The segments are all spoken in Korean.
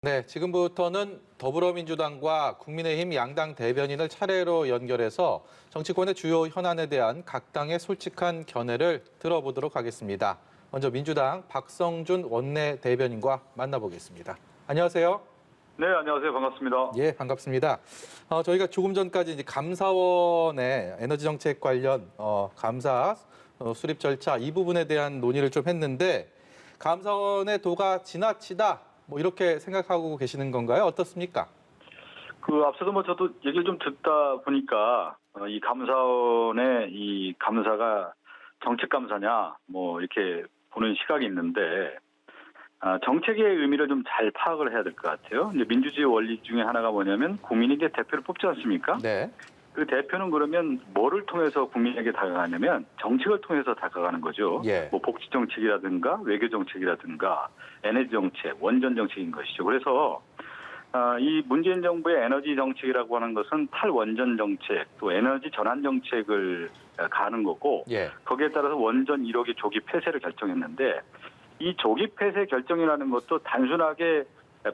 네, 지금부터는 더불어민주당과 국민의힘 양당 대변인을 차례로 연결해서 정치권의 주요 현안에 대한 각 당의 솔직한 견해를 들어보도록 하겠습니다. 먼저 민주당 박성준 원내 대변인과 만나보겠습니다. 안녕하세요. 네, 안녕하세요. 반갑습니다. 예, 반갑습니다. 저희가 조금 전까지 이제 감사원의 에너지 정책 관련 감사 수립 절차 이 부분에 대한 논의를 좀 했는데 감사원의 도가 지나치다. 뭐 이렇게 생각하고 계시는 건가요? 어떻습니까? 앞서도 저도 얘기를 좀 듣다 보니까 이 감사원의 이 감사가 정책 감사냐 뭐 이렇게 보는 시각이 있는데 정책의 의미를 좀 잘 파악을 해야 될 것 같아요. 이제 민주주의 원리 중에 하나가 뭐냐면 국민이 이제 대표를 뽑지 않습니까? 네. 그 대표는 그러면 뭐를 통해서 국민에게 다가가냐면 정책을 통해서 다가가는 거죠. 예. 뭐 복지 정책이라든가 외교 정책이라든가 에너지 정책, 원전 정책인 것이죠. 그래서 이 문재인 정부의 에너지 정책이라고 하는 것은 탈원전 정책, 또 에너지 전환 정책을 가는 거고 예. 거기에 따라서 원전 1호기 조기 폐쇄를 결정했는데 이 조기 폐쇄 결정이라는 것도 단순하게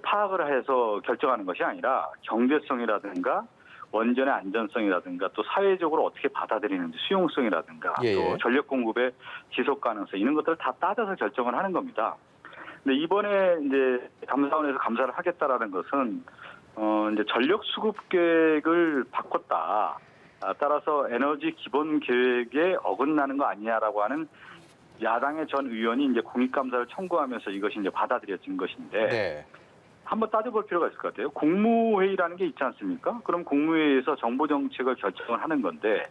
파악을 해서 결정하는 것이 아니라 경제성이라든가 원전의 안전성이라든가 또 사회적으로 어떻게 받아들이는지 수용성이라든가 예. 또 전력 공급의 지속 가능성 이런 것들을 다 따져서 결정을 하는 겁니다. 근데 이번에 이제 감사원에서 감사를 하겠다라는 것은 이제 전력 수급 계획을 바꿨다. 따라서 에너지 기본 계획에 어긋나는 거 아니냐라고 하는 야당의 전 의원이 이제 공익감사를 청구하면서 이것이 이제 받아들여진 것인데. 네. 한번 따져볼 필요가 있을 것 같아요. 국무회의라는 게 있지 않습니까? 그럼 국무회의에서 정부 정책을 결정을 하는 건데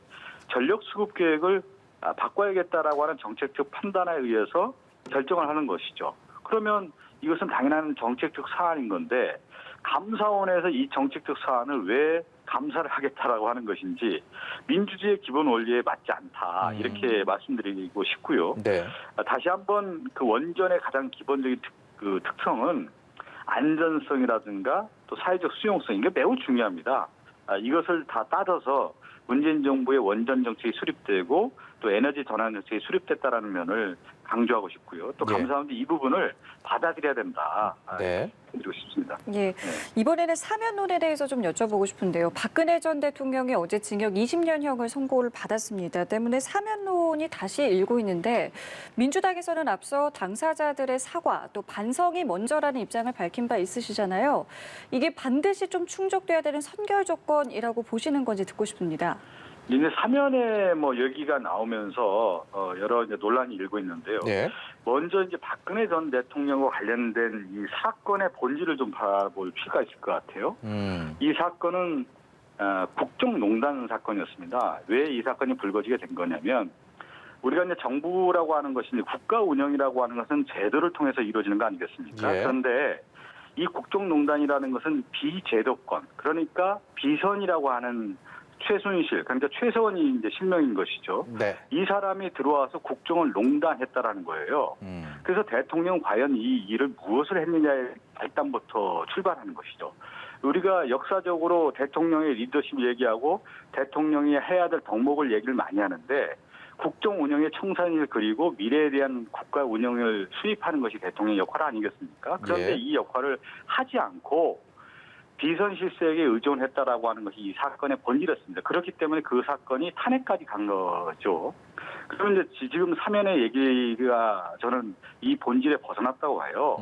전력 수급 계획을 바꿔야겠다라고 하는 정책적 판단에 의해서 결정을 하는 것이죠. 그러면 이것은 당연한 정책적 사안인 건데 감사원에서 이 정책적 사안을 왜 감사를 하겠다라고 하는 것인지 민주주의의 기본 원리에 맞지 않다 이렇게 말씀드리고 싶고요. 네. 다시 한번 그 원전의 가장 기본적인 특성은 안전성이라든가 또 사회적 수용성 이게 매우 중요합니다. 이것을 다 따져서 문재인 정부의 원전 정책이 수립되고 또 에너지 전환 정책이 수립됐다라는 면을 강조하고 싶고요. 또 예. 감사원도 이 부분을 받아들여야 된다. 네. 드리고 싶습니다. 예, 이번에는 사면론에 대해서 좀 여쭤보고 싶은데요. 박근혜 전 대통령이 어제 징역 20년형을 선고를 받았습니다. 때문에 사면론이 다시 일고 있는데 민주당에서는 앞서 당사자들의 사과 또 반성이 먼저라는 입장을 밝힌 바 있으시잖아요. 이게 반드시 좀 충족돼야 되는 선결 조건이라고 보시는 건지 듣고 싶습니다. 이제 사면에 뭐 얘기가 나오면서 여러 이제 논란이 일고 있는데요. 네. 먼저 이제 박근혜 전 대통령과 관련된 이 사건의 본질을 좀 바라볼 필요가 있을 것 같아요. 이 사건은 국정농단 사건이었습니다. 왜 이 사건이 불거지게 된 거냐면 우리가 이제 정부라고 하는 것이 이제 국가 운영이라고 하는 것은 제도를 통해서 이루어지는 거 아니겠습니까? 예. 그런데 이 국정농단이라는 것은 비제도권, 그러니까 비선이라고 하는 최순실, 그러니까 최서원이 이제 실명인 것이죠. 네. 이 사람이 들어와서 국정을 농단했다라는 거예요. 그래서 대통령 과연 이 일을 무엇을 했느냐의 발단부터 출발하는 것이죠. 우리가 역사적으로 대통령의 리더십 얘기하고 대통령이 해야 될 덕목을 얘기를 많이 하는데 국정 운영의 청산을 그리고 미래에 대한 국가 운영을 수립하는 것이 대통령의 역할 아니겠습니까? 그런데 예. 이 역할을 하지 않고 비선 실세에게 의존했다라고 하는 것이 이 사건의 본질이었습니다. 그렇기 때문에 그 사건이 탄핵까지 간 거죠. 그러면 이제 지금 사면의 얘기가 저는 이 본질에 벗어났다고 봐요.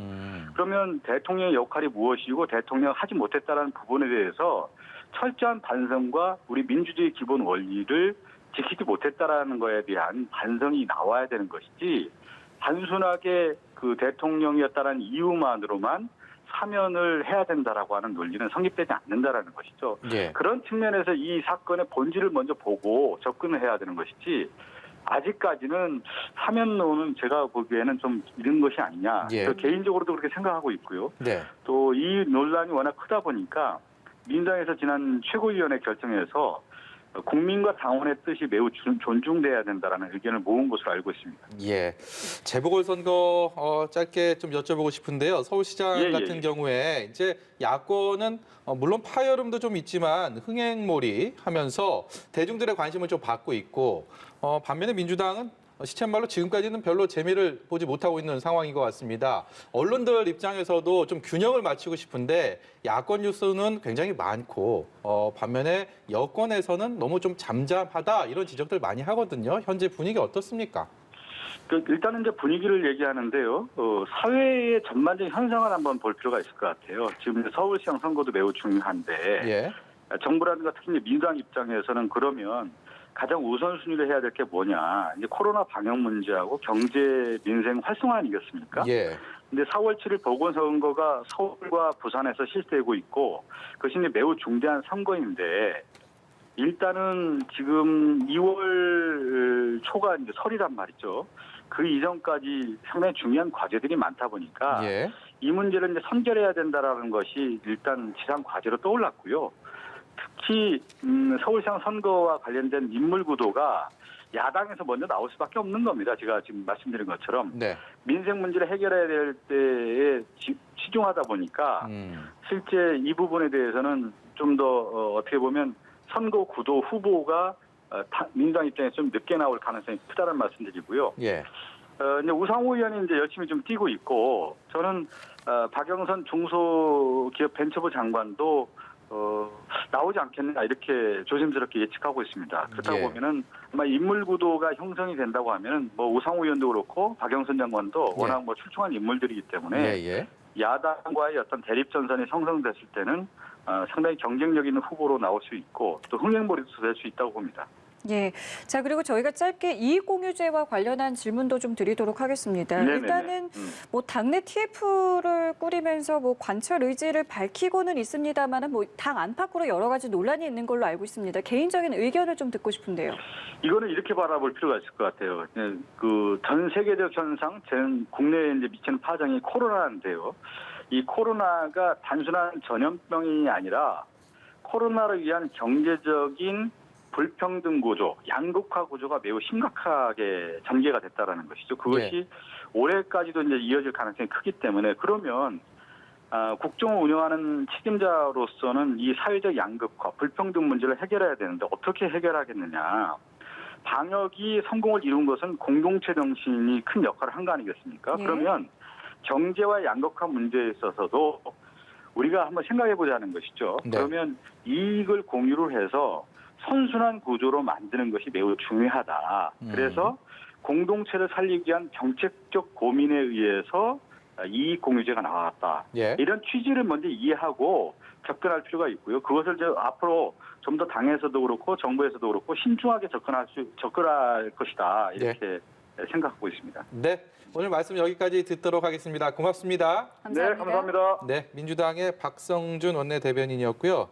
그러면 대통령의 역할이 무엇이고 대통령 하지 못했다라는 부분에 대해서 철저한 반성과 우리 민주주의 기본 원리를 지키지 못했다라는 거에 대한 반성이 나와야 되는 것이지 단순하게 그 대통령이었다라는 이유만으로만 사면을 해야 된다라고 하는 논리는 성립되지 않는다라는 것이죠. 예. 그런 측면에서 이 사건의 본질을 먼저 보고 접근을 해야 되는 것이지 아직까지는 사면론은 제가 보기에는 좀 이른 것이 아니냐. 예. 개인적으로도 그렇게 생각하고 있고요. 네. 또 이 논란이 워낙 크다 보니까 민주당에서 지난 최고위원회 결정에서 국민과 당원의 뜻이 매우 존중돼야 된다라는 의견을 모은 것으로 알고 있습니다. 예. 재보궐선거 짧게 좀 여쭤보고 싶은데요. 서울시장 같은 경우에 이제 야권은 물론 파열음도 좀 있지만 흥행몰이 하면서 대중들의 관심을 좀 받고 있고 반면에 민주당은 시쳇말로 지금까지는 별로 재미를 보지 못하고 있는 상황인 것 같습니다. 언론들 입장에서도 좀 균형을 맞추고 싶은데 야권 뉴스는 굉장히 많고 반면에 여권에서는 너무 좀 잠잠하다 이런 지적들 많이 하거든요. 현재 분위기 어떻습니까? 일단은 이제 분위기를 얘기하는데요. 사회의 전반적인 현상을 한번 볼 필요가 있을 것 같아요. 지금 이제 서울시장 선거도 매우 중요한데 예. 정부라든가 특히 이제 민주당 입장에서는 그러면 가장 우선순위를 해야 될 게 뭐냐. 이제 코로나 방역 문제하고 경제 민생 활성화 아니겠습니까? 예. 근데 4월 7일 보궐선거가 서울과 부산에서 실시되고 있고 그것이 이제 매우 중대한 선거인데 일단은 지금 2월 초가 이제 설이란 말이죠. 그 이전까지 상당히 중요한 과제들이 많다 보니까 예. 이 문제를 이제 선결해야 된다라는 것이 일단 지상 과제로 떠올랐고요. 특히 서울시장 선거와 관련된 인물 구도가 야당에서 먼저 나올 수밖에 없는 겁니다. 제가 지금 말씀드린 것처럼 네. 민생 문제를 해결해야 될 때에 치중하다 보니까 실제 이 부분에 대해서는 좀 더 어떻게 보면 선거 구도 후보가 민주당 입장에서 좀 늦게 나올 가능성이 크다는 말씀드리고요. 예. 이제 우상호 의원이 이제 열심히 좀 뛰고 있고 저는 박영선 중소기업벤처부 장관도 나오지 않겠느냐 이렇게 조심스럽게 예측하고 있습니다. 그렇다고 예. 보면은 아마 인물 구도가 형성이 된다고 하면은 뭐 우상호 의원도 그렇고 박영선 장관도 워낙 뭐 출중한 인물들이기 때문에 예. 야당과의 어떤 대립 전선이 형성됐을 때는 상당히 경쟁력 있는 후보로 나올 수 있고 또 흥행몰이도 될 수 있다고 봅니다. 예. 자, 그리고 저희가 짧게 이익공유제와 관련한 질문도 좀 드리도록 하겠습니다. 네네네. 일단은 뭐 당내 TF를 꾸리면서 뭐 관철 의지를 밝히고는 있습니다만은 뭐 당 안팎으로 여러 가지 논란이 있는 걸로 알고 있습니다. 개인적인 의견을 좀 듣고 싶은데요. 이거는 이렇게 바라볼 필요가 있을 것 같아요. 그 전 세계적 현상, 전 국내에 이제 미치는 파장이 코로나인데요. 이 코로나가 단순한 전염병이 아니라 코로나를 위한 경제적인 불평등 구조, 양극화 구조가 매우 심각하게 전개가 됐다라는 것이죠. 그것이 올해까지도 이제 이어질 가능성이 크기 때문에 그러면 국정을 운영하는 책임자로서는 이 사회적 양극화, 불평등 문제를 해결해야 되는데 어떻게 해결하겠느냐. 방역이 성공을 이룬 것은 공동체 정신이 큰 역할을 한 거 아니겠습니까? 예. 그러면 경제와 양극화 문제에 있어서도 우리가 한번 생각해 보자는 것이죠. 네. 그러면 이익을 공유를 해서 선순환 구조로 만드는 것이 매우 중요하다. 그래서 공동체를 살리기 위한 정책적 고민에 의해서 이익 공유제가 나왔다. 예. 이런 취지를 먼저 이해하고 접근할 필요가 있고요. 그것을 이제 앞으로 좀 더 당에서도 그렇고 정부에서도 그렇고 신중하게 접근할 것이다. 이렇게 생각하고 있습니다. 네. 오늘 말씀 여기까지 듣도록 하겠습니다. 고맙습니다. 감사합니다. 네, 감사합니다. 네, 민주당의 박성준 원내대변인이었고요.